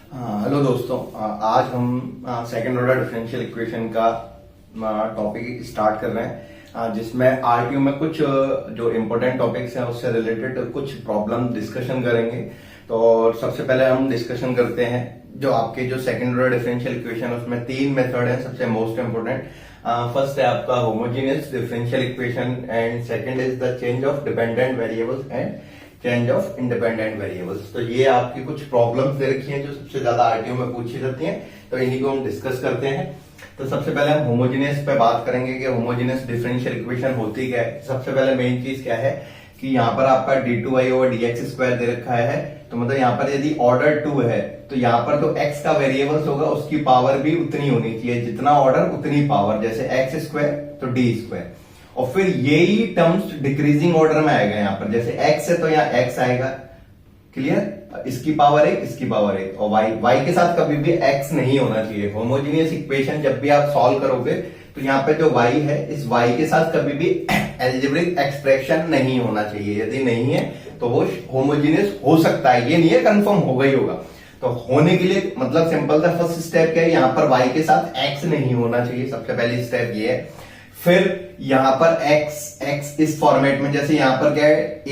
Hello दोस्तों, आज हम सेकंड ऑर्डर डिफरेंशियल इक्वेशन का टॉपिक स्टार्ट कर रहे हैं, जिसमें आरटीयू में कुछ जो इम्पोर्टेंट टॉपिक्स हैं उससे रिलेटेड कुछ प्रॉब्लम डिस्कशन करेंगे। तो सबसे पहले हम डिस्कशन करते हैं जो आपके जो सेकंड ऑर्डर डिफरेंशियल इक्वेशन है उसमें तीन मेथड है। सबसे मोस्ट इम्पोर्टेंट फर्स्ट है आपका homogeneous differential equation and second is the change of dependent variables and change of independent variables. तो ये आपकी कुछ प्रॉब्लम्स दे रखी हैं जो सबसे ज्यादा आरटीयू में पूछी जाती हैं, तो इन्हीं को हम डिस्कस करते हैं। तो सबसे पहले हम होमोजेनियस पे बात करेंगे कि होमोजेनियस डिफरेंशियल इक्वेशन होती क्या है। सबसे पहले मेन चीज क्या है कि यहाँ पर आपका d2y ओवर dx स्क्वायर दे रखा है, तो मतलब यहाँ पर यदि ऑर्डर 2 है तो यहाँ पर तो x का वेरिएबल्स होगा उसकी पावर भी उतनी होनी चाहिए, जितना ऑर्डर उतनी पावर, जैसे x स्क्वायर तो d स्क्वायर। और फिर यही टर्म्स डिक्रीजिंग ऑर्डर में आएगा, यहाँ पर जैसे x है तो यहाँ x आएगा, क्लियर, इसकी पावर 1 इसकी पावर 1, और y के साथ कभी भी x नहीं होना चाहिए। होमोजेनियस इक्वेशन जब भी आप सॉल्व करोगे तो यहाँ पे जो y है इस y के साथ कभी भी एल्जेब्रिक एक्सप्रेशन नहीं होना चाहिए। यदि नहीं है तो वो होमोजेनियस हो सकता है, ये नहीं है कंफर्म होगा ही होगा। तो होने के लिए मतलब सिंपल सा फर्स्ट स्टेप क्या है, यहाँ पर y के साथ x नहीं होना चाहिए, सबसे पहली स्टेप ये है। फिर यहां पर x इस फॉर्मेट में, जैसे यहां पर क्या है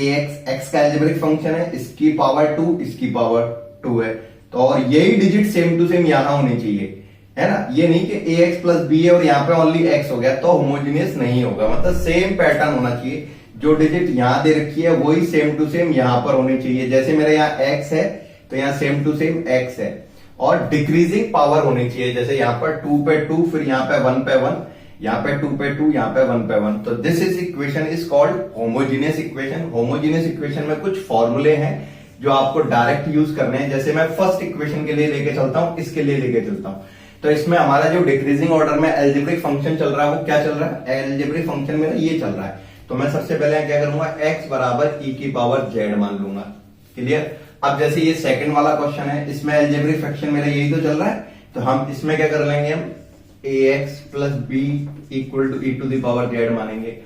x का एल्जेब्रिक फंक्शन है, इसकी पावर 2 इसकी पावर 2 है, तो और यही डिजिट सेम टू सेम यहां होनी चाहिए, है ना। ये नहीं कि ax प्लस b है और यहाँ पे ओनली x हो गया तो होमोजेनियस नहीं होगा, मतलब सेम पैटर्न होना चाहिए। जो डिजिट यहां दे रखी है वही सेम टू सेम यहां पर होनी चाहिए, जैसे मेरे यहाँ x है तो यहाँ सेम टू सेम x है, और डिक्रीजिंग पावर होनी चाहिए, जैसे यहाँ पर 2 पे 2, फिर यहाँ पे 1 पे 1, यहाँ पे 2 पे 2, यहाँ पे 1 पे 1। तो this is equation is called homogeneous equation. Homogeneous equation में कुछ फॉर्मूले हैं जो आपको डायरेक्ट यूज करने हैं। जैसे मैं फर्स्ट इक्वेशन के लिए लेके चलता हूं, इसके लिए लेके चलता हूं, तो इसमें हमारा जो डिक्रीजिंग ऑर्डर में एल्जेब्रिक फंक्शन चल रहा है वो क्या चल रहा है, एल्जेब्रिक फंक्शन मेरा ये चल रहा है। तो मैं सबसे पहले क्या करूंगा, x बराबर e की पावर z मान लूंगा, क्लियर। अब जैसे ये सेकंड वाला क्वेश्चन है, इसमें एल्जेब्रिक फंक्शन मेरा यही तो चल रहा है, तो हम इसमें क्या कर लेंगे, हम ax plus b equal to e to the power z मानेंगे।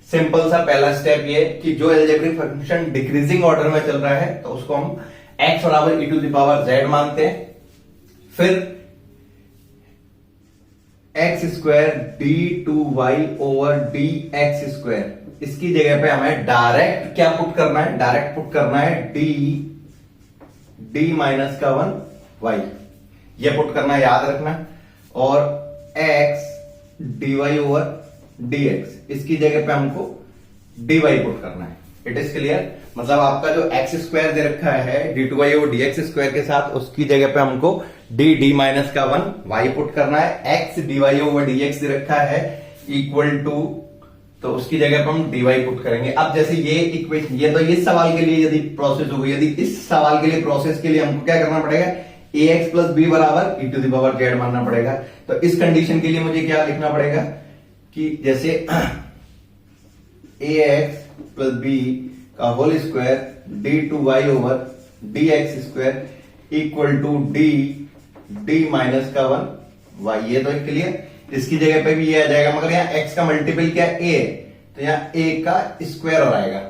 सिंपल सा पहला स्टेप ये कि जो एल्जेब्रिक फंक्शन डिक्रीजिंग ऑर्डर में चल रहा है तो उसको हम x बराबर e to the power z मानते हैं। फिर x square d2y over dx square, इसकी जगह पे हमें डायरेक्ट क्या पुट करना है, डायरेक्ट पुट करना है d माइनस का 1 y, ये पुट करना है, याद रखना। और x dy ओवर dx, इसकी जगह पे हमको dy पुट करना है। इट इज क्लियर, मतलब आपका जो x स्क्वायर दे रखा है d2y ओवर dx स्क्वायर के साथ, उसकी जगह पे हमको d माइनस का 1 y पुट करना है। x dy ओवर dx दे रखा है इक्वल टू, तो उसकी जगह पे हम dy पुट करेंगे। अब जैसे ये इक्वेशन, ये तो इस सवाल के लिए यदि प्रोसेस होगी, यदि इस सवाल के लिए प्रोसेस के लिए हमको क्या करना पड़ेगा, ax प्लस b बराबर e to the power z मानना पड़ेगा। तो इस कंडीशन के लिए मुझे क्या लिखना पड़ेगा कि जैसे ax प्लस b का whole square d2y over dx square equal to d minus का 1 y, ये तो क्लियर। इसकी जगह पे भी ये आ जाएगा, मगर यहाँ x का मल्टीपल क्या है, a है, तो यहाँ a का स्क्वायर हो आएगा,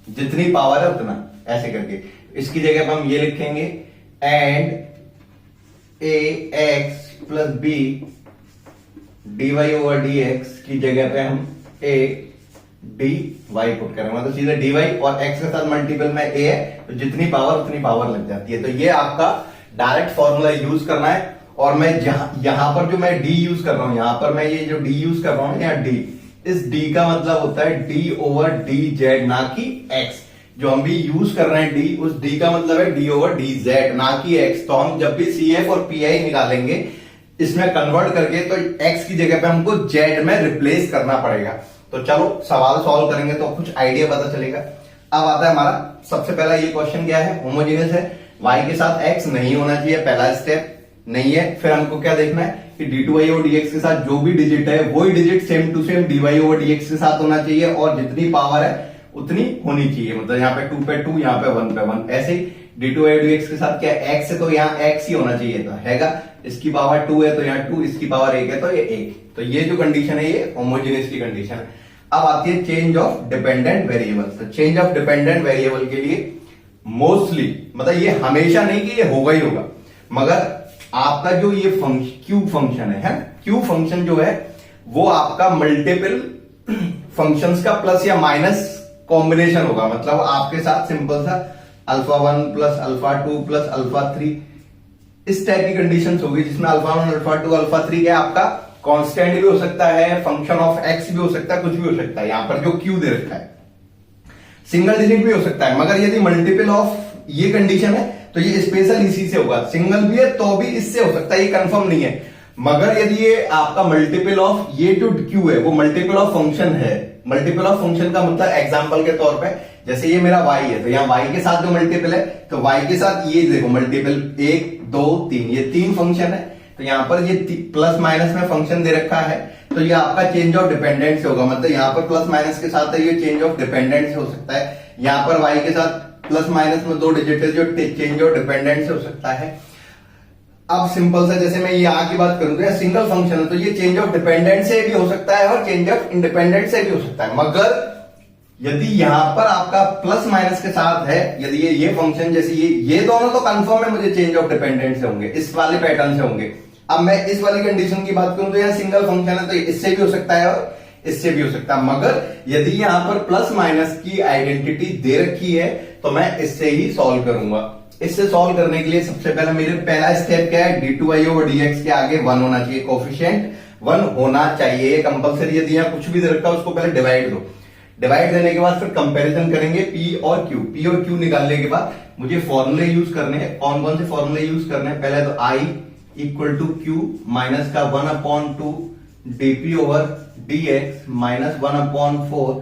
जितनी पावर है उतना, ऐसे करके इसकी जगह पे हम ये लिखेंगे and ax plus b dy over dx की जगह पे हम a dy पुट करेंगे, मतलब सीधे dy और x के साथ मल्टीपल में a है तो जितनी पावर उतनी पावर लग जाती है। तो ये आपका डायरेक्ट फॉर्मूला यूज करना है। और मैं यहां पर जो मैं d यूज कर रहा हूं, यहां पर मैं ये जो d यूज कर रहा हूं यहाँ d, इस d का मतलब होता है d ओवर dz, ना कि x। जो हम भी यूज कर रहे हैं d, उस d का मतलब है d ओवर dz, ना कि x। तो हम जब भी cf और pi निकालेंगे इसमें कन्वर्ट करके, तो x की जगह पे हमको z में रिप्लेस करना पड़ेगा। तो चलो सवाल सॉल्व करेंगे तो कुछ आइडिया पता चलेगा। अब आता है हमारा सबसे पहला ये क्वेश्चन, क्या है, होमोजेनियस है, y के साथ x नहीं होना चाहिए, पहला स्टेप नहीं है। फिर हमको क्या देखना है कि d2y ओवर dx के साथ जो भी डिजिट है वही digit same to same dy over dx के साथ होना चाहिए, और जितनी पावर है उतनी होनी चाहिए, मतलब यहाँ पे 2 पे 2, यहाँ पे 1 पे 1। ऐसे ही d2y ओवर dx के साथ क्या x है तो यहाँ x ही होना चाहिए, तो हैगा, इसकी पावर 2 है तो यहाँ 2, इसकी पावर 1 है तो ये 1। तो ये जो कंडीशन है ये होमोजेनियस की कंडीशन है। अब आती है चेंज ऑफ डिपेंडेंट वेरिएबल। तो चेंज ऑफ डिपेंडेंट वेरिएबल के लिए मोस्टली, मतलब ये हमेशा नहीं कि ये होगा ही होगा, मगर आपका जो ये क्यूब फंक्शन है क्यूब फंक्शन जो है वो आपका मल्टीपल फंक्शंस का प्लस या माइनस कॉम्बिनेशन होगा। मतलब आपके साथ सिंपल सा alpha 1 plus alpha 2 plus alpha 3 इस टाइप की कंडीशंस होगी, जिसमें अल्फा 1 अल्फा 2 अल्फा 3 क्या आपका कांस्टेंट भी हो सकता है, फंक्शन ऑफ एक्स भी हो सकता है, कुछ भी हो सकता है। यहां पर जो क्यू दे रखा है सिंगल डिजिट भी हो सकता है, मगर यदि मल्टीपल ऑफ ये कंडीशन है तो ये स्पेशल इसी से होगा। सिंगल भी है तो भी इससे हो सकता है, ये कंफर्म नहीं है। मगर यदि ये आपका मल्टीपल ऑफ ये जो क्यू है वो मल्टीपल ऑफ फंक्शन है, मल्टीपल ऑफ फंक्शन का मतलब एग्जांपल के तौर पे जैसे ये मेरा y है तो यहाँ y के साथ जो मल्टीपल है तो y के साथ ये देखो मल्टीपल 1 2 3 ये 3 फंक्शन है, तो यहाँ पर ये प्लस माइनस में फंक्शन दे रखा है तो ये आपका चेंज ऑफ डिपेंडेंस होगा। मतलब यहाँ पर प्लस माइनस के साथ है ये चेंज ऑफ डिपेंडेंस हो सकता है, यहाँ पर y के साथ प्लस माइनस में 2 डिजिट है जो चेंज ऑफ डिपेंडेंस हो सकता है। अब सिंपल सा जैसे मैं यहाँ की बात करूं तो यह सिंगल फंक्शन है तो ये चेंज ऑफ डिपेंडेंट से भी हो सकता है और चेंज ऑफ इंडिपेंडेंट से भी हो सकता है। मगर यदि यहां पर आपका प्लस माइनस के साथ है, यदि ये फंक्शन जैसे ये दोनों तो कंफर्म है मुझे चेंज ऑफ डिपेंडेंट से होंगे, इस वाले पैटर्न से होंगे। अब मैं इस वाली कंडीशन की बात करूं तो यह सिंगल फंक्शन है तो इससे भी हो सकता है और इससे भी हो सकता है। मगर यदि यहां पर प्लस माइनस की आइडेंटिटी दे रखी है तो मैं इससे ही सॉल्व करूंगा। इससे सॉल्व करने के लिए सबसे पहले मेरे पहला स्टेप क्या है, d2y over dx के आगे 1 होना चाहिए, कोफिशिएंट 1 होना चाहिए, ये कंपलसरी। यदि यहाँ कुछ भी दे रखा है उसको पहले डिवाइड दो, डिवाइड देने के बाद फिर कंपैरिजन करेंगे p और q निकालने के बाद मुझे फॉर्मूले यूज करने हैं। कौन कौन से फॉर्मूले यूज करने हैं, पहले तो i equal to q minus का 1/2 dp over dx minus 1/4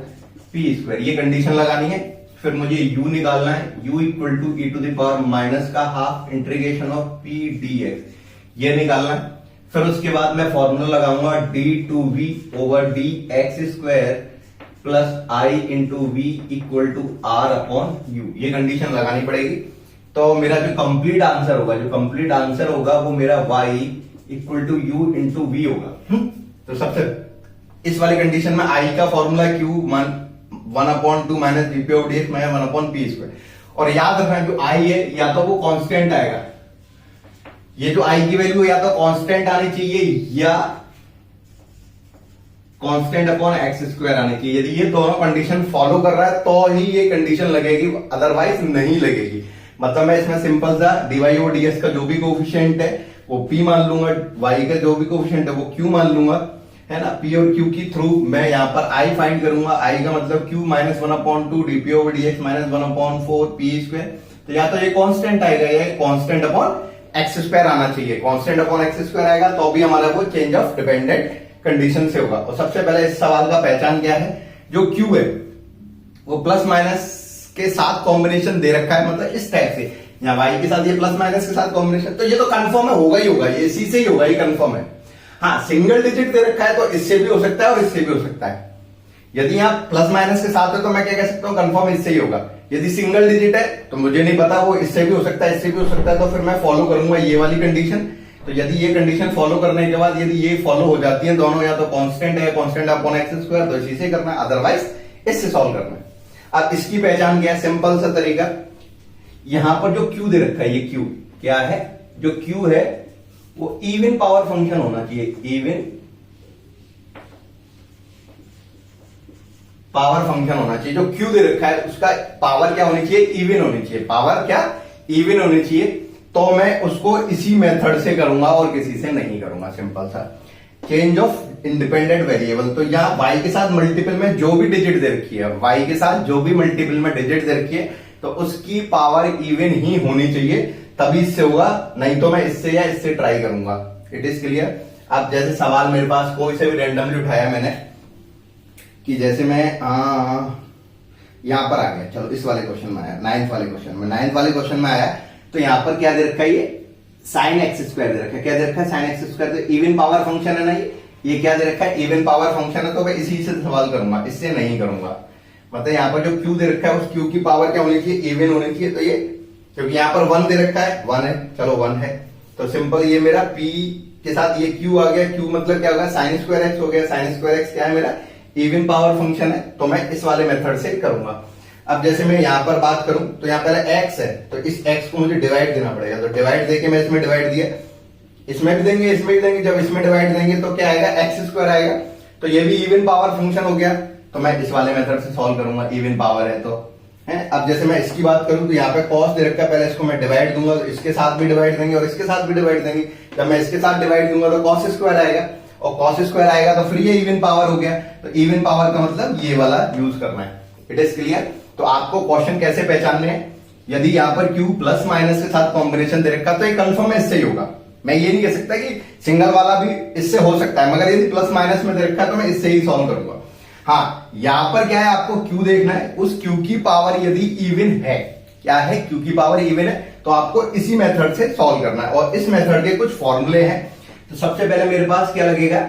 p square, ये कंडीशन लगानी है। फिर मुझे u निकालना है, u equal to e to the power minus का half integration of p dx, ये निकालना है। फिर उसके बाद मैं फॉर्मूला लगाऊंगा d2v over dx square plus i into V equal to r upon u, ये कंडीशन लगानी पड़ेगी। तो मेरा जो कंप्लीट आंसर होगा वो मेरा y equal to u into V होगा। तो सबसे इस वाली कंडीशन में i का formula q 1/2 minus dp of dx minus 1/p square. और याद रखना जो i है या तो वो कांस्टेंट आएगा, ये जो i की वैल्यू या तो कांस्टेंट आनी चाहिए या कांस्टेंट अपॉन एक्स स्क्वायर आनी चाहिए। यदि ये दोनों कंडीशन फॉलो कर रहा है तो ही ये कंडीशन लगेगी, अदरवाइज नहीं लगेगी। मतलब मैं इसमें सिंपल सा dy और ds का जो भी कोफिशिएंट है वो p मान लूंगा, y का जो भी कोफिशिएंट है वो q मान लूंगा, है ना। p और q की थ्रू मैं यहाँ पर i फाइंड करूंगा, i का मतलब q minus 1/2 dp over dx minus 1/4 p square. तो या तो ये कांस्टेंट आएगा या कांस्टेंट अपॉन एक्स स्क्वायर आना चाहिए, कांस्टेंट अपॉन एक्स स्क्वायर आएगा तो भी हमारा वो चेंज ऑफ डिपेंडेंट कंडीशन से होगा। और सबसे पहले इस सवाल का पहचान क्या है, जो q है वो प्लस माइनस के साथ कॉम्बिनेशन दे रखा है, मतलब इस टाइप से यहाँ y के साथ ये प्लस माइनस के साथ कॉम्बिनेशन, तो ये तो कंफर्म है, होगा ही होगा, ये इसी से ही होगा, ये कंफर्म है। हाँ, सिंगल डिजिट दे रखा है तो इससे भी हो सकता है और इससे भी हो सकता है। यदि यहाँ प्लस माइनस के साथ है तो मैं क्या कह सकता हूँ, कंफर्म इससे ही होगा। यदि सिंगल डिजिट है तो मुझे नहीं पता, वो इससे भी हो सकता है इससे भी हो सकता है, तो फिर मैं फॉलो करूंगा ये वाली कंडीशन। तो यदि ये कंडीशन फॉलो करने के बाद यदि ये फॉलो हो जाती है दोनों, या तो कांस्टेंट है कांस्टेंट अपॉन एक्स स्क्वायर, तो इसी से करना है, अदरवाइज इससे सॉल्व करना है। अब इसकी पहचान क्या है, सिंपल सा तरीका, यहां पर जो क्यू दे रखा है, ये क्यू क्या है, जो क्यू है वो इवन पावर फंक्शन होना चाहिए, इवन पावर फंक्शन होना चाहिए। जो क्यू दे रखा है उसका पावर क्या होनी चाहिए, इवन होनी चाहिए, पावर क्या इवन होनी चाहिए। तो मैं उसको इसी मेथड से करूंगा और किसी से नहीं करूंगा। सिंपल सा चेंज ऑफ इंडिपेंडेंट वेरिएबल, तो यहाँ y के साथ मल्टीपल में जो भी डिजिट दे रखी है, y के साथ जो भी मल्टीपल में डिजिट दे रखी है तो उसकी पावर इवन ही होनी चाहिए, तभी इससे होगा, नहीं तो मैं इससे या इससे ट्राई करूंगा। It is clear. अब जैसे सवाल मेरे पास कोई से भी रैंडमली उठाया मैंने, कि जैसे मैं यहां पर आ गया, चलो इस वाले क्वेश्चन में आया, नाइन्थ वाले क्वेश्चन में आया, तो यहां पर क्या दे रखा है, ये साइन एक्स स्क्वायर दे रखा है। क्या दे रखा है, साइन एक्स स्क्वायर, तो इवन पावर फंक्शन है ना, ये क्या दे रखा है, इवन पावर फंक्शन है, तो मैं इसी से सवाल करूंगा, इससे नहीं करूंगा। मतलब यहाँ पर जो क्यू दे रखा है उस क्यू की पावर क्या होनी चाहिए, इवन होनी चाहिए। तो ये क्योंकि यहाँ पर 1 दे रखा है, 1 है, चलो 1 है, तो सिंपल ये मेरा p के साथ ये q आ गया, q मतलब क्या होगा, साइन स्क्वायर एक्स हो गया, साइन स्क्वायर एक्स क्या है मेरा इवन पावर फंक्शन है, तो मैं इस वाले मेथड से करूंगा। अब जैसे मैं यहाँ पर बात करूं तो यहाँ पहले x है, तो इस x को मुझे डिवाइड देना पड़ेगा, तो डिवाइड देके मैं इसमें डिवाइड दिया, इसमें भी देंगे इसमें भी देंगे, जब इसमें डिवाइड देंगे तो क्या आएगा एक्स स्क्वायर आएगा, तो ये भी इवन पावर फंक्शन हो गया, तो मैं इस वाले मेथड से सॉल्व करूंगा, इवन पावर है तो है। अब जैसे मैं इसकी बात करूं तो यहाँ पे cos दे रखा है, पहले इसको मैं डिवाइड दूंगा तो इसके साथ भी डिवाइड देंगे और इसके साथ भी डिवाइड देंगे, जब मैं इसके साथ डिवाइड दूंगा तो cos स्क्वायर आएगा, और cos स्क्वायर आएगा तो फिर ये इवन पावर हो गया, तो इवन पावर का मतलब ये वाला यूज करना है। It is clear. तो आपको क्वेश्चन कैसे पहचानने हैं, यदि यहाँ पर Q प्लस माइनस के साथ कॉम्बिनेशन दे रखा तो ये कंफर्म है इससे ही होगा, मैं ये नहीं कह सकता कि सिंगल वाला भी इससे हो सकता है, मगर यदि प्लस माइनस में दे रखा तो मैं इससे ही सॉल्व करूंगा। हाँ, यहां पर क्या है, आपको Q देखना है, उस Q की पावर यदि इवन है, क्या है, Q की पावर इवन है, तो आपको इसी मेथड से सॉल्व करना है, और इस मेथड के कुछ फॉर्मूले हैं। तो सबसे पहले मेरे पास क्या लगेगा,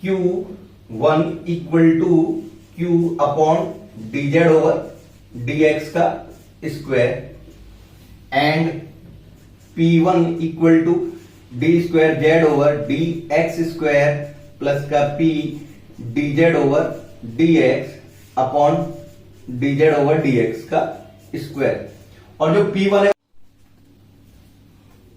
Q1 equal to Q upon dz over dx का square and P1 equal to d square z over D x square plus का P dz over dx upon dz over dx का स्क्वायर, और जो P1 है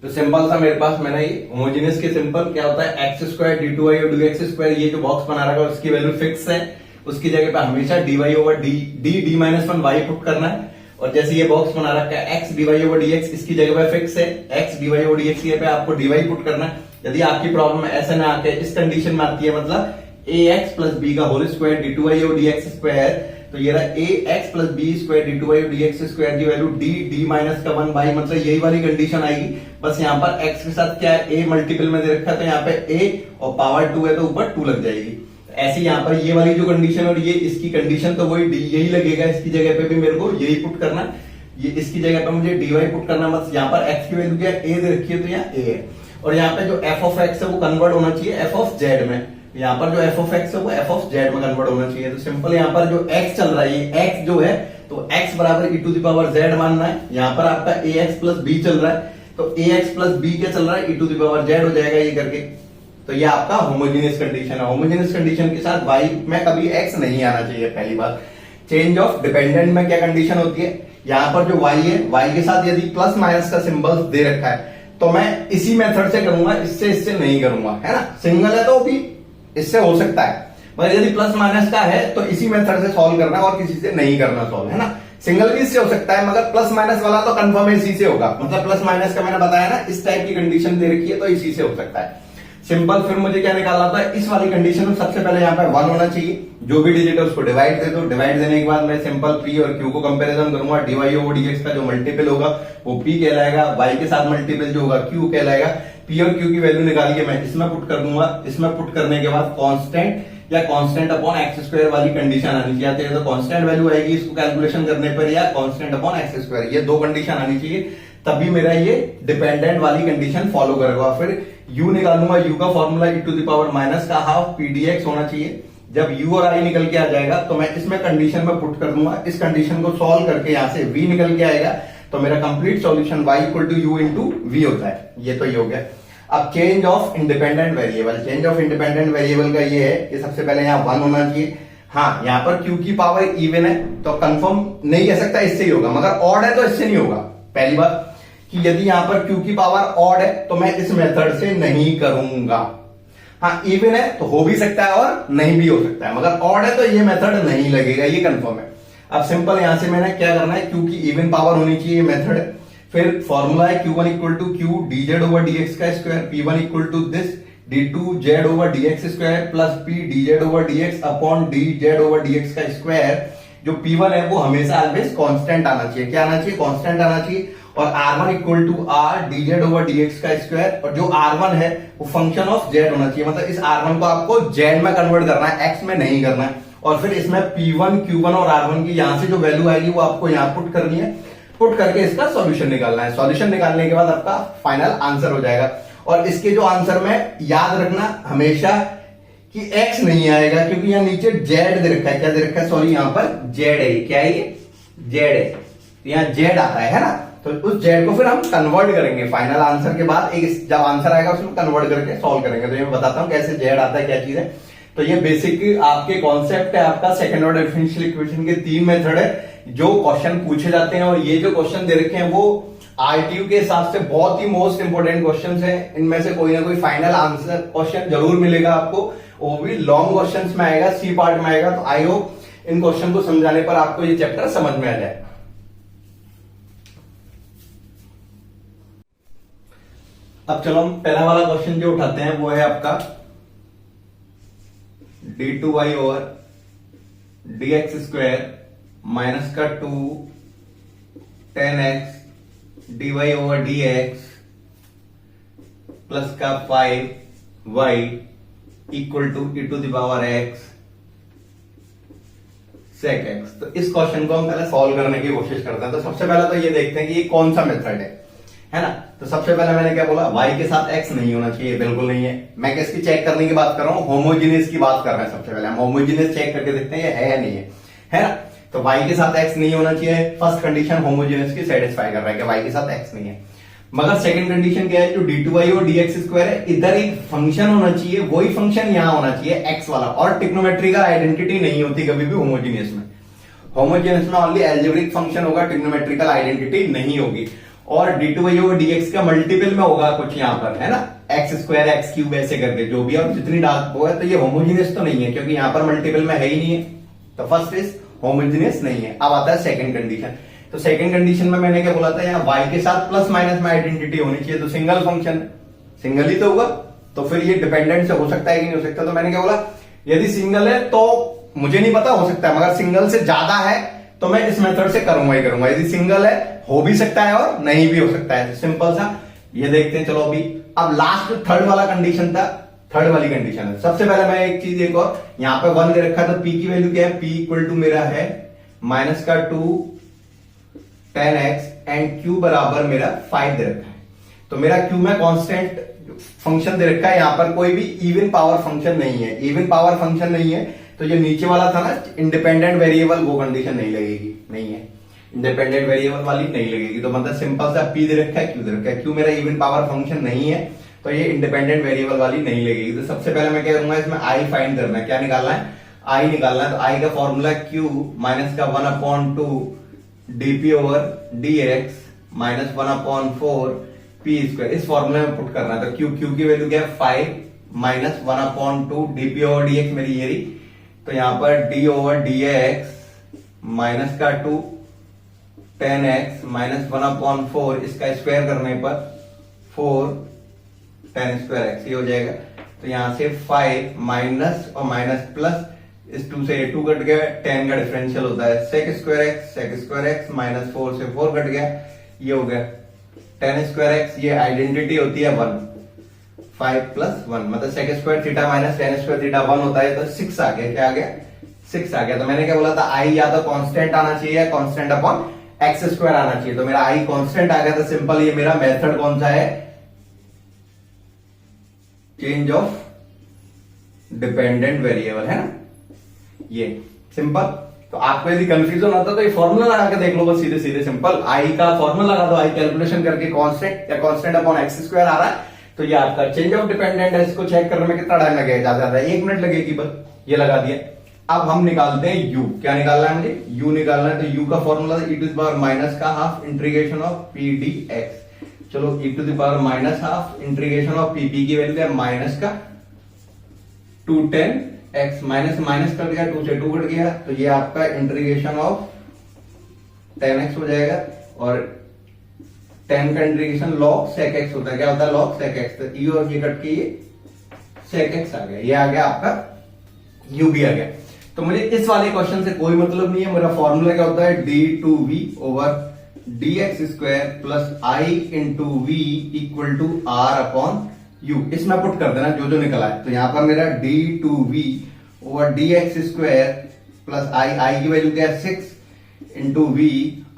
तो simple सा मेरे पास मैंने ये होमोजेनियस के सिंपल क्या होता है, x square D two y और डी एक्स स्क्वायर, ये जो बॉक्स बना रखा है उसकी वैल्यू फिक्स है, उसकी जगह पे हमेशा d y over d minus one y put करना है, और जैसे ये बॉक्स बना रखा है x d y over D x, इसकी जगह पे फिक्स है x d y over D x की जगह पे आपको डी वाई पुट करना है। यदि आपकी प्रॉब्लम ऐसे ना आके इस कंडीशन में आती है, मतलब ए एक्स प्लस बी का whole square D two Y over D x square, तो ये रहा A X plus B square D two Y D x square की वैल्यू डी माइनस का वन बाई, मतलब यही वाली कंडीशन आएगी, बस यहाँ पर एक्स के साथ क्या है, ए मल्टीपल में दे रखा है तो यहाँ पे ए और पावर 2 है तो ऊपर 2 लग जाएगी। ऐसे यहाँ पर ये वाली जो कंडीशन और ये इसकी कंडीशन तो वही डी यही लगेगा, इसकी जगह पे भी मेरे को यही पुट करना, ये इसकी जगह पे मुझे डी वाई पुट करना, बस यहाँ पर एक्स की वैल्यू क्या ए दे रखी है तो यहाँ ए है, और यहाँ पे जो एफ ऑफ एक्स है वो कन्वर्ट होना चाहिए एफ ऑफ जेड में, यहाँ पर जो एफ ऑफ एक्स है वो एफ ऑफ जेड में कन्वर्ट होना चाहिए। तो सिंपल यहाँ पर जो एक्स चल रहा है, ये एक्स जो है तो एक्स बराबर ई टू द पावर जेड मानना है, यहाँ पर आपका ए एक्स प्लस बी चल रहा है, तो ए एक्स प्लस बी क्या चल रहा है, ई टू द पावर जेड हो जाएगा ये करके, तो ये आपका होमोजेनियस कंडीशन है। होमोजेनियस कंडीशन के साथ वाई में कभी एक्स नहीं आना चाहिए, पहली बात। चेंज ऑफ डिपेंडेंट में क्या कंडीशन होती है, यहाँ पर जो वाई है, वाई के साथ यदि प्लस माइनस का सिंबल दे रखा है तो मैं इसी मेथड से करूंगा, इससे नहीं करूंगा, है ना। सिंगल है तो भी इससे हो सकता है, मगर यदि प्लस माइनस का है तो इसी मेथड से सॉल्व करना और किसी से नहीं करना सॉल्व, है ना। सिंगल भी इससे हो सकता है, मगर प्लस माइनस वाला तो कंफर्म इसी से होगा, मतलब प्लस माइनस का मैंने बताया ना, इस टाइप की कंडीशन दे रखी है तो इसी से हो सकता है। सिंपल, फिर मुझे क्या निकालना था, इस वाली कंडीशन में सबसे पहले यहाँ पे 1 होना चाहिए, जो भी डिजिट है उसको डिवाइड दे दो, डिवाइड देने के बाद मैं सिंपल P और Q को कंपैरिजन करूंगा, dy ओवर dx का जो मल्टीपल होगा वो P कहलाएगा, y के साथ मल्टीपल जो होगा Q कहलाएगा। P और Q की वैल्यू निकाल के मैं इसमें पुट कर दूंगा, इसमें पुट करने के बाद कांस्टेंट या कांस्टेंट अपॉन एक्स स्क्वायर वाली कंडीशन आनी चाहिए, तो कांस्टेंट वैल्यू आएगी इसको कैलकुलेशन करने पर, या कांस्टेंट अपॉन एक्स स्क्वायर, ये दो कंडीशन आनी चाहिए, तभी मेरा ये डिपेंडेंट वाली कंडीशन फॉलो करेगा। फिर u निकालूंगा, u का formula e to the power minus का हाफ pdx होना चाहिए। जब u और i निकल के आ जाएगा तो मैं इसमें कंडीशन में पुट कर दूंगा, इस कंडीशन को सॉल्व करके यहाँ से v निकल के आएगा, तो मेरा complete solution y equal to u into v होता है। ये तो ये हो गया। अब change of independent variable, change of independent variable का ये है कि सबसे पहले यहाँ 1 होना चाहिए। हाँ, यहाँ पर q की पावर इवन है तो कंफर्म नहीं कह सकता इससे ही होगा, मगर ऑड है तो इससे नहीं होगा। पहली बात कि यदि यहाँ पर Q की पावर ऑड है तो मैं इस मेथड से नहीं करूंगा। हाँ, इवन है तो हो भी सकता है और नहीं भी हो सकता है, मगर ऑड है तो ये मेथड नहीं लगेगा, ये कंफर्म है। अब सिंपल यहां से मैंने क्या करना है, Q की इवन पावर होनी चाहिए मेथड है। फिर फॉर्मूला है Q1 equal to Q dz over dx का square, P1 equal to this d2z over dx square plus P dz over dx upon dz over dx का स्क्वायर। जो P1 है वो हमेशा ऑलवेज कांस्टेंट आना चाहिए, क्या आना चाहिए, कांस्टेंट आना चाहिए। और R1 equal to R dz over dx का स्क्वायर, और जो R1 है वो फंक्शन ऑफ Z होना चाहिए, मतलब इस R1 को आपको Z में कन्वर्ट करना है, X में नहीं करना है। और फिर इसमें P1, Q1 और R1 की यहां से जो वैल्यू आएगी वो आपको यहाँ पुट करनी है, पुट करके इसका सॉल्यूशन निकालना है। सॉल्यूशन निकालने के बाद आपका फाइनल आंसर हो जाएगा। और इसके जो आंसर में याद रखना हमेशा कि x नहीं आएगा, क्योंकि यहाँ नीचे z दे रखा है, क्या दे रखा है, सॉरी यहाँ पर z है, क्या है ये, z है, तो यहाँ z आता है ना, तो उस z को फिर हम कन्वर्ट करेंगे फाइनल आंसर के बाद, एक जब आंसर आएगा उसमें कन्वर्ट करके सॉल्व करेंगे। तो ये मैं बताता हूँ कैसे z आता है, क्या चीज है। तो ये बेसिक आपके कॉन्सेप्ट है, आपका सेकंड ऑर्डर डिफरेंशियल इक्वेशन के 3 मेथड है, जो क्वेश्चन पूछे जाते हैं और ये जो क्वेश्चन दे रखे हैं वो आरटीयू के हिसाब से बहुत ही मोस्ट इंपोर्टेंट क्वेश्चंस हैं। इनमें से कोई ना कोई फाइनल आंसर क्वेश्चन जरूर मिलेगा आपको, वो भी लॉन्ग क्वेश्चंस में आएगा, सी पार्ट में आएगा। तो आई होप इन क्वेश्चन को समझाने पर आपको ये चैप्टर समझ में आ जाए। अब चलो हम पहला वाला क्वेश्चन जो उठाते हैं वो है आपका d2y over dx square minus का 2 10x dy over dx plus का 5y equal to e to the power x sec x। तो इस क्वेश्चन को हम पहले सॉल्व करने की कोशिश करते हैं। तो सबसे पहले तो ये देखते हैं कि ये कौन सा मेथड है ना। तो सबसे पहले मैंने क्या बोला, y के साथ x नहीं होना चाहिए, बिल्कुल नहीं है। मैं किसकी चेक करने की बात कर रहा हूं, होमोजीनियस की बात कर रहे हैं। सबसे पहले हम होमोजीनियस चेक करके देखते हैं ये है या नहीं है ना। तो y के साथ x नहीं होना चाहिए, फर्स्ट कंडीशन होमोजीनियस की सेटिस्फाई कर रहा है कि y के साथ x नहीं है। मगर सेकंड कंडीशन क्या है, जो d2y और dx स्क्वायर है, इधर एक फंक्शन होना चाहिए, वही फंक्शन यहां होना चाहिए x वाला। और ट्रिग्नोमेट्री का आइडेंटिटी नहीं होती कभी भी होमोजीनियस में। होमोजीनियस में ओनली एल्जेब्रिक फंक्शन होगा, ट्रिग्नोमेट्रिकल आइडेंटिटी नहीं होगी। और d2y ओवर dx का मल्टीपल में होगा कुछ यहां पर, है ना, एक्स स्क्वायर एक्स क्यूब ऐसे करके जो भी, और जितनी डार्क वो है। तो ये होमोजीनियस तो नहीं है क्योंकि यहां पर मल्टीपल में है ही नहीं है। तो फर्स्ट इज होमोजीनियस नहीं है। अब आता है सेकंड कंडीशन। तो सेकंड कंडीशन में मैंने क्या बोला था, यहाँ y के साथ प्लस माइनस में आइडेंटिटी होनी चाहिए। तो सिंगल फंक्शन, सिंगल ही तो होगा, तो फिर ये डिपेंडेंट से हो सकता है कि नहीं हो सकता। तो मैंने क्या बोला, यदि सिंगल है तो मुझे नहीं पता, हो सकता है, मगर सिंगल से ज्यादा है तो मैं इस मेथड से करूंगा ही करूंगा। यदि सिंगल है हो भी सकता है और नहीं भी हो सकता है। सिंपल सा ये देखते हैं। चलो अभी अब लास्ट थर्ड वाला कंडीशन था, थर्ड वाली कंडीशन है। सबसे पहले मैं एक चीज एक और, यहाँ पे 1 दे रखा है तो p की वैल्यू क्या है, p इक्वल टू मेरा है माइनस का 2 10x एंड q बराबर मेरा 5 दे रखा है। तो मेरा q में कांस्टेंट फंक्शन दे रखा है, यहां पर कोई भी इवन पावर फंक्शन नहीं है। इवन पावर फंक्शन नहीं है तो जो नीचे वाला था ना इंडिपेंडेंट वेरिएबल, वो कंडीशन नहीं लगेगी, नहीं है। इंडिपेंडेंट वेरिएबल वाली नहीं लगेगी। तो मतलब सिंपल सा p दे रखा है, q दे रखा है। q मेरा इवन पावर फंक्शन नहीं है तो ये इंडिपेंडेंट वेरिएबल वाली नहीं लगेगी। तो सबसे पहले मैं क्या करूंगा, इसमें i फाइंड करना है। क्या निकालना है, i निकालना है। तो i का फॉर्मूला q माइनस का 1/2 dp over dx minus 1/4 p square, इस फॉर्मूले में पुट करना है। तो q की वैल्यू क्या है 5 माइनस 1/2 dp ओवर dx मेरी ये रही। तो यहां पर d ओवर dx माइनस का 2 10x माइनस 1/4, इसका स्क्वायर करने पर 4 10 स्क्वायर x ये हो जाएगा। तो यहां से 5 माइनस और माइनस प्लस, इस 2 से 2 कट गया, 10 का डिफरेंशियल होता है sec स्क्वायर x माइनस 4 से 4 कट गया, ये हो गया 10 स्क्वायर x। ये आइडेंटिटी होती है 1, 5 प्लस 1 मतलब sec square theta minus tan square theta 1 होता है। तो 6 आ गया, क्या आ गया 6 आ गया। तो मैंने क्या बोला था, i या तो कांस्टेंट आना चाहिए या कांस्टेंट अपॉन एक्स स्क्वायर आना चाहिए। तो मेरा i कांस्टेंट आ गया। तो सिंपल ये मेरा मेथड कौन सा है, चेंज ऑफ डिपेंडेंट वेरिएबल, है ना, ये सिंपल। तो आपको यदि कंफ्यूजन होता तो ये फॉर्मूला लगा के देख लो बस, सीधे सीधे सिंपल। i का फॉर्मूला लगा दो, i कैलकुलेशन करके कांस्टेंट या कांस्टेंट अपॉन एक्स स्क्वायर आ रहा है तो ये आपका चेंज ऑफ डिपेंडेंट है। इसको चेक करने में कितना टाइम लगेगा, ज्यादा 1 मिनट लगेगी बस, ये लगा दिया। अब हम निकालते हैं u, क्या निकालना है मुझे, u निकालना है। तो u का formula e to the power minus का half integration of p dx। चलो e to the power minus half integration of p, p की वैल्यू क्या है माइनस का 2 10x माइनस माइनस कट गया, 2 से 2 कट गया, तो ये आपका इंटीग्रेशन ऑफ 10x हो जाएगा। और 10 का इंटीग्रेशन log sec x होता है, क्या होता है log sec x। तो e और ये कट के ये sec x आ गया, ये आ गया आपका u भी आ गया। तो मुझे इस वाले क्वेश्चन से कोई मतलब नहीं है। मेरा फॉर्मूला क्या होता है, d2v over dx square plus i into v equal to r upon u। इसमें पुट कर देना जो जो निकला है। तो यहां पर मेरा d2v over dx square plus i की वैल्यू क्या है 6 इंटू v,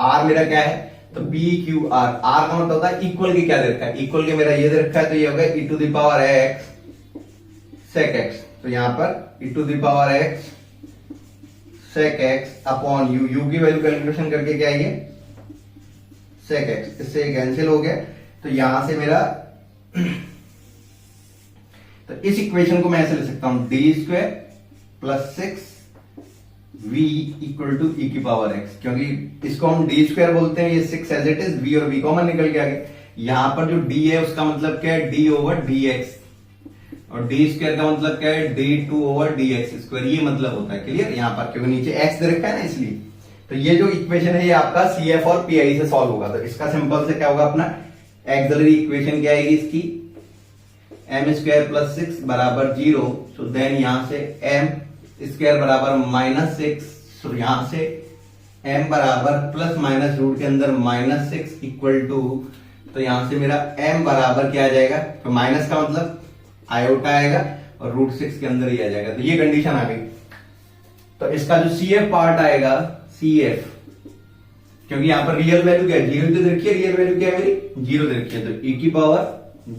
r मेरा क्या है तो p q r, r का मतलब होता है इक्वल के क्या दे रखा है, इक्वल के मेरा ये दे रखा है तो ये होगा e to the power x sec x। तो यहां पर e to the power x sec x upon u की वैल्यू कैलकुलेशन करके क्या है ये sec x, इससे कैंसिल हो गया। तो यहां से मेरा तो इस इक्वेशन को मैं ऐसे ले सकता हूं d square plus 6 v equal to E की पावर x, क्योंकि इसको हम डी स्क्वायर बोलते हैं, ये 6 एज इट इज, v और v कॉमन निकल के आ गए। यहां पर जो d है उसका मतलब क्या है, d ओवर dx, और डी स्क्वायर का मतलब क्या है, d2 ओवर dx स्क्वायर, ये मतलब होता है। क्लियर? यहां पर क्योंकि नीचे x दे रखा है ना, इसलिए। तो ये जो इक्वेशन है ये आपका CF और PI से सॉल्व होगा। तो इसका सिंपल से क्या होगा, अपना एक्सिलरी इक्वेशन क्या आएगी इसकी, m स्क्वायर प्लस 6 बराबर 0। सो देन यहां से m स्क्वायर बराबर माइनस 6, सो यहां से m बराबर प्लस माइनस रूट के अंदर माइनस 6 इक्वल टू, तो यहां से मेरा m बराबर क्या आ जाएगा, तो माइनस का मतलब आयोटा आएगा और रूट 6 के अंदर ही आ जाएगा। तो ये कंडीशन आ गई। तो इसका जो CF पार्ट आएगा, CF, क्योंकि यहां पर रियल वैल्यू क्या है, 0 तो देखिए, रियल वैल्यू क्या है मेरी, 0 दे रखी है, तो e की पावर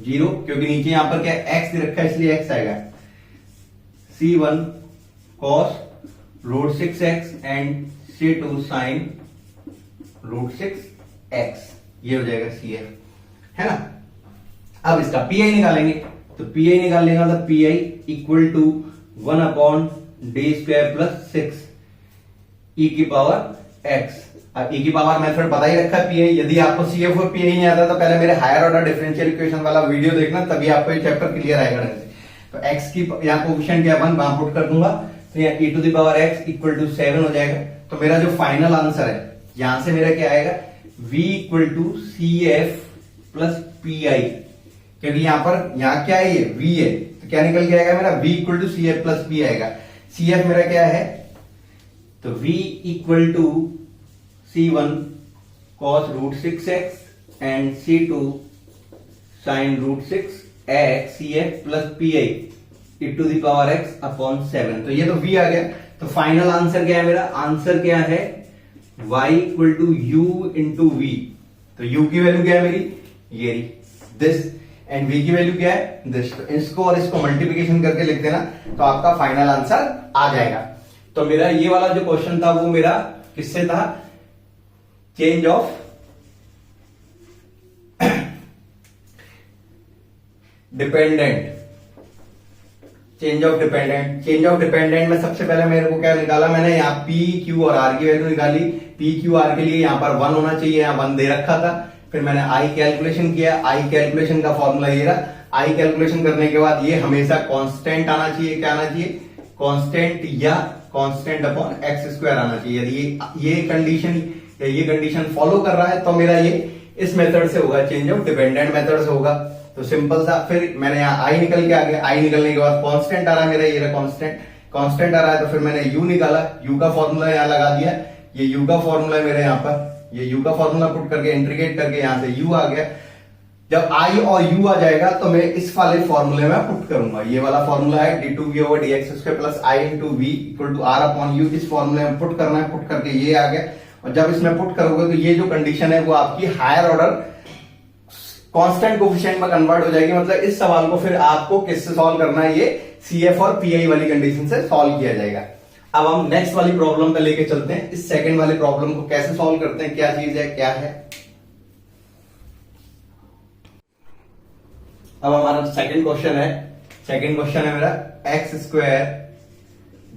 0, क्योंकि नीचे यहां पर क्या है, x दे रखा है, इसलिए x आएगा। C1 cos root 6x and C2 sine root 6x, ये हो जाएगा CF, है ना। अब इसका PI निकालेंगे, तो PI निकालने का मतलब PI equal to 1 upon d square plus 6 e की पावर x। अब e की पावर मेथड पता ही रखा है PI। यदि आपको CF और PI नहीं आता तो पहले मेरे हायर ऑर्डर डिफरेंशियल इक्वेशन वाला वीडियो देखना, तभी आपको ये चैप्टर क्लियर आएगा। तो x की यहाँ कोएफिशिएंट क्या बन वहां पुट कर दूंगा, तो यहाँ e to the power x equal to 7 हो जाएगा। तो मेरा जो फाइनल आंसर है, यहां से मेरा क्या आएगा, v equal to CF plus PI, क्योंकि यहाँ क्या है, ये v है, तो क्या निकल के आएगा मेरा, v equal to CF plus P आएगा। CF मेरा क्या है, तो v equal to C1 cos root 6x and C2 sine root 6x CF plus PI e to the power x upon 7। तो ये तो v आ गया। तो फाइनल आंसर क्या है मेरा, आंसर क्या है, y equal to u into v। तो u की वैल्यू क्या है मेरी, ये दिस, एंड v की वैल्यू क्या है, दिस। तो इसको और इसको मल्टीप्लिकेशन करके लिख देना, तो आपका फाइनल आंसर आ जाएगा। तो मेरा ये वाला जो क्वेश्चन था वो मेरा किससे था, change of dependent, change of dependent में सबसे पहले मेरे को क्या निकाला मैंने, यहाँ P Q और R की वैल्यू निकाली। P Q R के लिए यहाँ पर 1 होना चाहिए, यहाँ 1 दे रखा था। फिर मैंने I कैलकुलेशन किया, I कैलकुलेशन का फॉर्मूला ये रहा। I कैलकुलेशन करने के बाद ये हमेशा कांस्टेंट आना चाहिए, क्या आना चाहिए, कांस्टेंट या कांस्टेंट अपॉन x स्क्वायर आना चाहिए। यदि ये कंडीशन फॉलो कर रहा है तो मेरा ये इस मेथड से होगा, चेंज ऑफ डिपेंडेंट मेथड से होगा। तो सिंपल सा, फिर मैंने यहाँ I निकल के आ गया, I निकलने के बाद कांस्टेंट आ रहा है मेरा, ये रहा कांस्टेंट आ रहा है। तो फिर मैंने u निकाला, u का फॉर्मूला यहाँ लगा दिया, ये u का फॉर्मूला है मेरे यहाँ पर, ये u का फॉर्मूला पुट करके इंटीग्रेट करके यहाँ से u आ गया। जब I और u आ जाएगा तो मैं इस वाले फॉर्मूले में पुट करूंगा, ये वाला फॉर्मूला है d2v over dx square plus I into v equal to r upon u, इस फॉर्मूले में पुट करना है, पुट करके ये आ गया। और जब इसमें पुट करोगे तो ये जो कंडीशन है वो आपकी हायर ऑर्डर कांस्टेंट कोएफिशिएंट में कन्वर्ट हो जाएगी। मतलब इस सवाल को फिर आपको किससे सॉल्व करना है, ये CF और PI वाली कंडीशन से सॉल्व किया जाएगा। अब हम नेक्स्ट वाली प्रॉब्लम पे लेके चलते हैं, इस सेकंड वाली प्रॉब्लम को कैसे सॉल्व करते हैं, क्या चीज है, क्या है। अब हमारा सेकंड क्वेश्चन है मेरा x square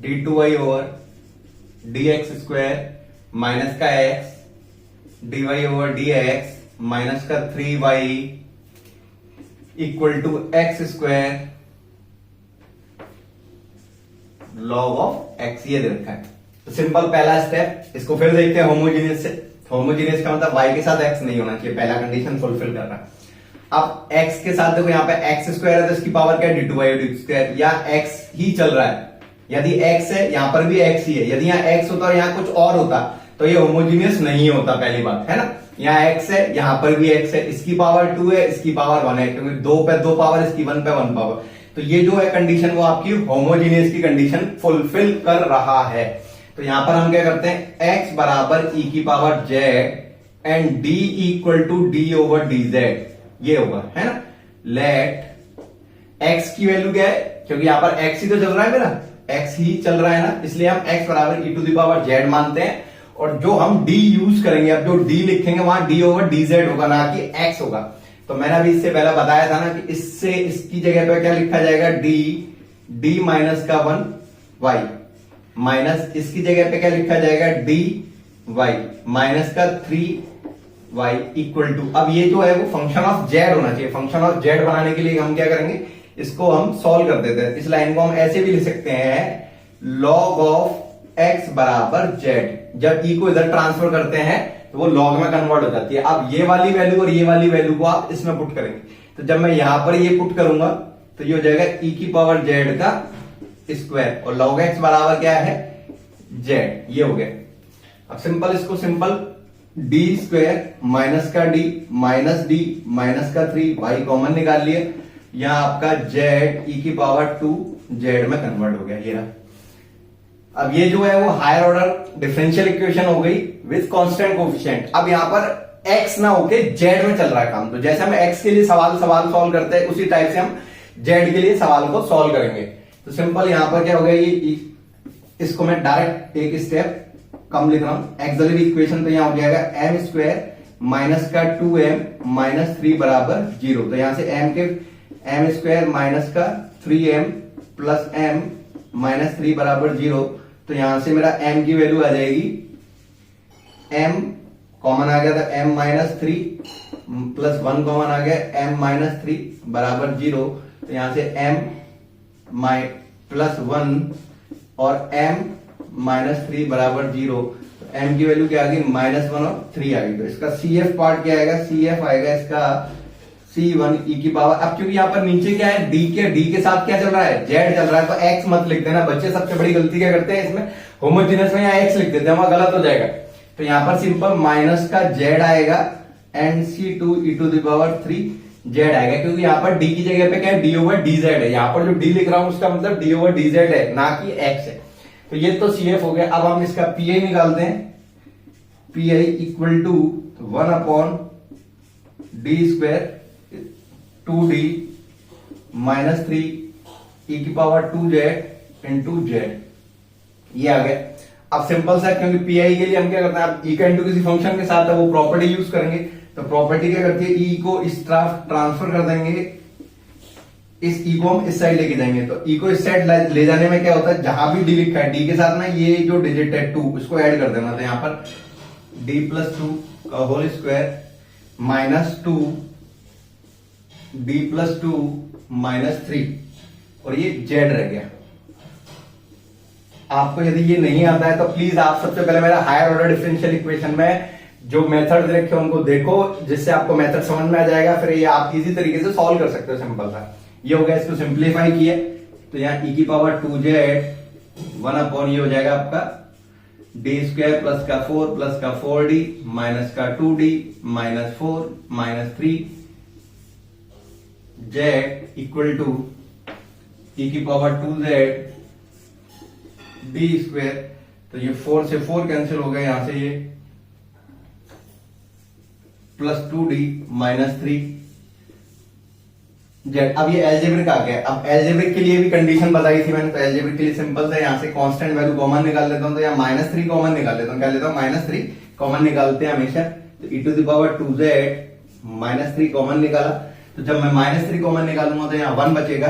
d2y over dx square minus का x dy over dx minus का 3y equal to x square log of x, ये दे रखा है। तो सिंपल पहला स्टेप, इसको फिर देखते हैं होमोजीनियस से। होमोजीनियस का मतलब y के साथ x नहीं होना चाहिए, पहला कंडीशन फुलफिल कर रहा है। अब x के साथ देखो यहाँ पे x स्क्वायर है तो इसकी पावर क्या है, d2y डी स्क्वायर, या x ही चल रहा है। यदि x है यहाँ पर भी x ही है, यदि यहाँ x होता और यहाँ कुछ और होता तो ये होमोजीनियस नहीं होता, पहली बात है ना। यहाँ x है, यहाँ पर भी x है, इसकी पावर 2 है, इसकी पावर 1 है, क्योंकि 2 पे 2 पावर, इसकी 1 पे 1 पावर। तो ये जो है कंडीशन वो आपकी होमोजीनियस की कंडीशन फुलफिल कर रहा है। तो यहां पर हम क्या करते हैं, x बराबर e की power z and d equal to d over dz, ये होगा, है ना। लेट x की वैल्यू क्या है, क्योंकि यहां पर x ही तो चल रहा है मेरा, x ही चल रहा है ना, इसलिए हम x बराबर e to the power z मानते हैं। और जो हम d यूज करेंगे, अब जो d लिखेंगे वहां d ओवर dz होगा, ना कि x होगा। तो मैंने अभी इससे पहले बताया था ना कि इससे इसकी जगह पे क्या लिखा जाएगा, d माइनस का 1 y, माइनस इसकी जगह पे क्या लिखा जाएगा डी वाई माइनस का 3y इक्वल टू, अब ये जो है वो फंक्शन ऑफ जेड होना चाहिए। फंक्शन ऑफ जेड बनाने के लिए हम क्या करेंगे, इसको हम सॉल्व कर देते हैं। इस लाइन को हम ऐसे भी लिख सकते हैं log ऑफ x बराबर जेड। जब ई को इधर ट्रांसफर करते हैं तो वो लॉग में कन्वर्ट हो जाती है। अब ये वाली वैल्यू और ये वाली वैल्यू को आप इसमें पुट करेंगे, तो जब मैं यहां पर ये पुट करूंगा तो ये हो जाएगा ई की पावर जेड का स्क्वायर और log x बराबर क्या है जेड, ये हो गया। अब सिंपल इसको सिंपल डी स्क्वायर माइनस का डी माइनस का 3y कॉमन निकाल लिए, यहां आपका जेड ई की पावर 2 जेड में कन्वर्ट हो गया, ये रहा। अब ये जो है वो हायर ऑर्डर डिफरेंशियल इक्वेशन हो गई विद कांस्टेंट कोएफिशिएंट। अब यहां पर x ना होके जेड में चल रहा है काम, तो जैसे हम x के लिए सवाल सॉल्व करते हैं उसी टाइप से हम जेड के लिए सवाल को सॉल्व करेंगे। तो सिंपल यहां पर क्या हो गया, ये इसको मैं डायरेक्ट एक स्टेप कम लिख रहा हूं। एक्सिलरी इक्वेशन तो यहां हो जाएगा एम स्क्वायर माइनस का 2m माइनस 3 बराबर 0। तो यहां से एम स्क्वायर माइनस का 3m प्लस m माइनस 3 बराबर 0। तो यहां से मेरा m की वैल्यू आ जाएगी, m कॉमन आ गया था m माइनस 3 प्लस 1 कॉमन आ गया m माइनस 3 बराबर 0। तो यहां से m प्लस 1 और m माइनस 3 बराबर 0। तो m की वैल्यू क्या आ गई -1 और 3 आ गई। तो इसका CF पार्ट क्या आएगा, CF आएगा इसका C1 e की पावर। अब क्योंकि यहाँ पर नीचे क्या है d के साथ क्या चल रहा है z चल रहा है, तो x मत लिख देना बच्चे। सबसे बड़ी गलती क्या करते हैं इसमें, होमोजेनस में यहाँ x लिख देते हैं, वहां गलत हो जाएगा। तो यहाँ पर सिंपल माइनस का z आएगा and C2 e to the power 3 z आएगा, क्योंकि यहाँ पर d की जगह पे क्या है d ओवर dz है। यहाँ पर जो d लिख रहा हूं उसका मतलब d ओवर dz है, ना कि x है। तो ये तो CF हो गया। अब हम इसका PI निकालते हैं, PI equal to 1 upon d square 2d minus 3 e की पावर 2z इंटू जेड, ये आ गया। अब सिंपल सा, क्योंकि PI के लिए हम क्या करते हैं, आप e का इंटू किसी फंक्शन के साथ है वो प्रॉपर्टी यूज करेंगे। तो प्रॉपर्टी क्या करती है, e को इस तरफ ट्रांसफर कर देंगे, इस e को हम इस साइड लेके जाएंगे। तो e को इस साइड ले जाने में क्या होता है, जहां भी d लिखा है d के साथ में ये जो डिजिट है 2 इसको ऐड कर देना। तो यहां पर d प्लस 2 का whole square minus 2 d plus 2 minus 3 और ये z रह गया। आपको यदि ये नहीं आता है तो प्लीज आप सबसे पहले मेरा हायर ऑर्डर डिफरेंशियल इक्वेशन में जो मेथड रखे उनको देखो, जिससे आपको मेथड समझ में आ जाएगा, फिर ये आप इजी तरीके से सॉल्व कर सकते हो। सिंपल था, ये हो गया। इसको सिंप्लीफाई किया तो यहाँ e की पावर 2z 1 अपॉन ये हो जाएगा आपका डी स्क्वायर प्लस का 4 प्लस का 4d माइनस का 2d minus 4 minus 3 z equal to e की पावर 2z डी स्क्वायर। तो ये 4 से 4 कैंसिल हो गया, यहां से ये प्लस 2d माइनस 3 जेड। अब ये एल्जेब्रिक आ गया। अब एल्जेब्रिक के लिए भी कंडीशन बताई थी मैंने, तो एल्जेब्रिक के लिए सिंपल था, यहां से कांस्टेंट वैल्यू कॉमन निकाल लेता हूं, तो यहाँ -3 कॉमन निकाल लेता हूं। क्या लेता हूं, -3 कॉमन निकालते हैं हमेशा। तो e to the power 2z -3 common निकाला, तो जब मैं -3 कॉमन निकालूंगा तो यहाँ 1 बचेगा,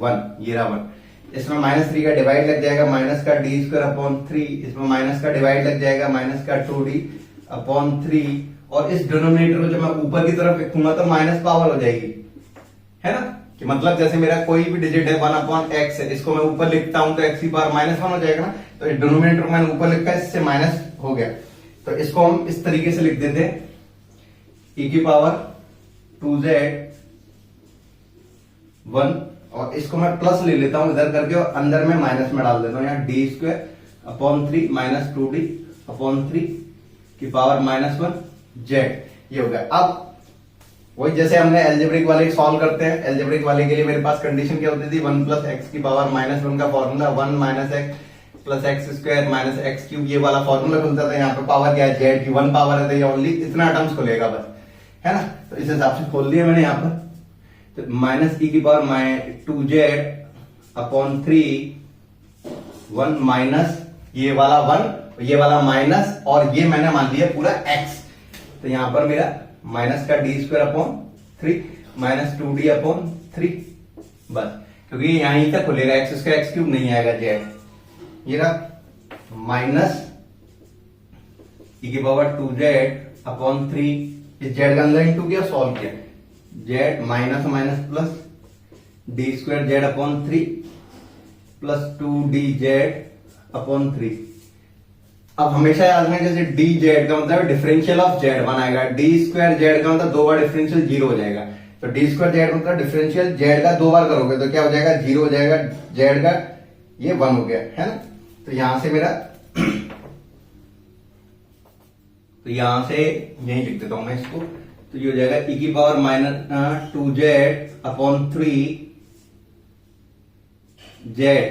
1 ये रहा 1। इसमें -3 का डिवाइड लग जाएगा माइनस का डी स्क्वायर अपॉन 3, इसमें माइनस का डिवाइड लग जाएगा माइनस का 2d अपॉन 3, और इस डिनोमिनेटर को जब मैं ऊपर की तरफ लिखूंगा तो माइनस पावर हो जाएगी, है ना। कि मतलब जैसे मेरा कोई भी डिजिट है 1 अपॉन x है, इसको मैं ऊपर लिखता हूं तो x की पावर -1 हो जाएगा ना। तो इस डिनोमिनेटर को मैंने ऊपर लिखा है, इससे माइनस हो गया। तो इसको हम इस तरीके से लिख देते हैं, e की पावर 2z 1, और इसको मैं प्लस ले लेता हूं इधर करके, और अंदर में माइनस में डाल देता हूं, यहाँ D square upon 3 minus 2d upon 3 की पावर -1 जेड, ये हो गया। अब वही जैसे हमने एल्जेब्रिक वाले सॉल्व करते हैं, एल्जेब्रिक वाले के लिए मेरे पास कंडीशन क्या होती थी, 1 प्लस एक्स की पावर -1 का formula 1 minus x plus x square minus x cube, ये वाला फॉर्मूला खुलता था। यहाँ पे पावर क्या है, जेड की 1 पावर है, तो ये ओनली इतना टर्म्स खुलेगा बस, है ना। तो इस हिसाब से खोल दिया मैंने यहाँ पर। तो माइनस e की पावर 2z अपॉन 3 1 माइनस ये वाला 1 ये वाला माइनस, और ये मैंने मान लिया पूरा x। तो यहां पर मेरा माइनस का D square upon 3 minus 2d upon 3, बस, क्योंकि यहीं तक खुलेगा, एक्स स्क्वायर एक्स क्यूब नहीं आएगा जेड, ये रहा। माइनस ई की पावर 2z अपॉन 3, इस जेड का अंदर इंटू किया, सॉल्व किया, Z minus minus plus D square Z upon 3 plus 2dz upon 3। अब हमेशा याद रखना, जैसे डी जेड का मतलब डिफरेंशियल ऑफ जेड बनाएगा, डी स्क्वायर जेड का मतलब 2 बार डिफरेंशियल 0 हो जाएगा, तो डी स्क्वायर जेड मतलब डिफरेंशियल जेड का 2 बार करोगे तो क्या हो जाएगा, 0 हो जाएगा, जेड का ये 1 हो गया, है ना। तो यहां से मेरा तो यहां से यही लिख देता हूं मैं इसको, तो ये हो जाएगा ई की power minus 2z upon 3 Z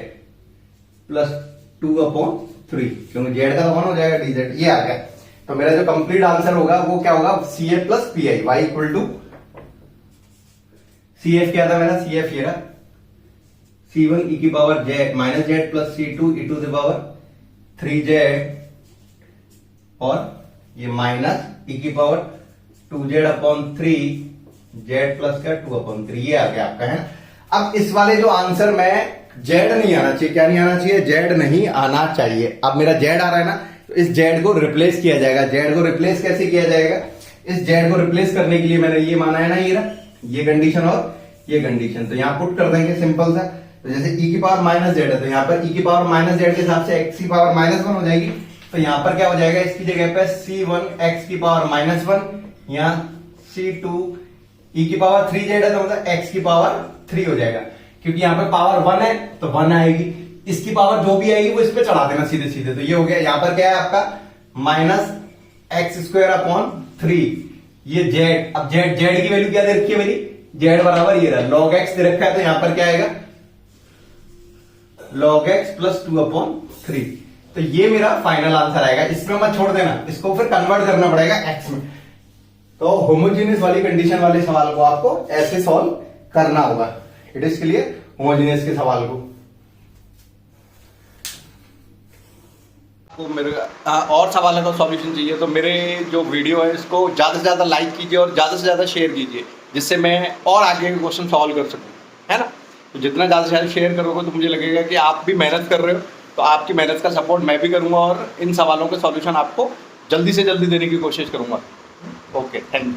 plus 2 upon 3, क्योंकि जेड का तो 1 हो जाएगा, डी जेड ये आ गया। तो मेरा जो कंप्लीट आंसर होगा वो क्या होगा, C F plus P I, y equal to C F क्या था मेरा, सी एफ ये रहा, C1 ई की power z minus z plus C2 e to the power 3z और ये माइनस ई की power 2z upon 3 Z plus का 2 अपॉन 3, ये आ गया आपका, है। अब इस वाले जो आंसर में जेड नहीं आना चाहिए, क्या नहीं आना चाहिए, जेड नहीं आना चाहिए। अब मेरा जेड आ रहा है ना, तो इस जेड को रिप्लेस किया जाएगा। जेड को रिप्लेस कैसे किया जाएगा, इस जेड को रिप्लेस करने के लिए मैंने ये माना है ना, ये कंडीशन और ये कंडीशन, तो यहां पुट कर देंगे सिंपल सा। तो जैसे ई की पावर माइनस जेड है, तो यहाँ पर ई की पावर माइनस जेड के हिसाब से एक्स की पावर माइनस 1 हो जाएगी, तो यहां पर क्या हो जाएगा, इसकी जगह पे C1 एक्स की पावर माइनस 1, यहाँ C2 ई की पावर 3z है, तो मतलब एक्स की पावर 3 हो जाएगा, क्योंकि यहाँ पे पावर 1 है तो 1 आएगी, इसकी पावर जो भी आएगी वो इस पे चढ़ा देना सीधे सीधे। तो ये हो गया, यहाँ पर क्या है आपका माइनस एक्स स्क्वायर अपॉन 3, ये जेड। अब जेड की वैल्यू क्या दे रखी है मेरी, जेड बराबर ये रहा log x दे रखा है, तो यहां पर क्या आएगा log x प्लस 2 अपॉन 3। तो ये मेरा फाइनल आंसर आएगा, इसमें मत छोड़ देना, इसको फिर कन्वर्ट करना पड़ेगा x में। तो होमोजीनियस वाली कंडीशन वाले सवाल को आपको ऐसे सॉल्व करना होगा। इट इज क्लियर होमोजीनियस के सवाल को। मेरे और सवालों का सॉल्यूशन चाहिए तो मेरे जो वीडियो है इसको ज़्यादा से ज़्यादा लाइक कीजिए और ज़्यादा से ज़्यादा शेयर कीजिए, जिससे मैं और आगे के क्वेश्चन सॉल्व कर सकूं, है ना। तो जितना ज़्यादा से ज़्यादा शेयर करोगे तो मुझे लगेगा कि आप भी मेहनत कर रहे हो, तो आपकी मेहनत का सपोर्ट मैं भी करूँगा और इन सवालों के सॉल्यूशन आपको जल्दी से जल्दी देने की कोशिश करूँगा। Okay, thank you.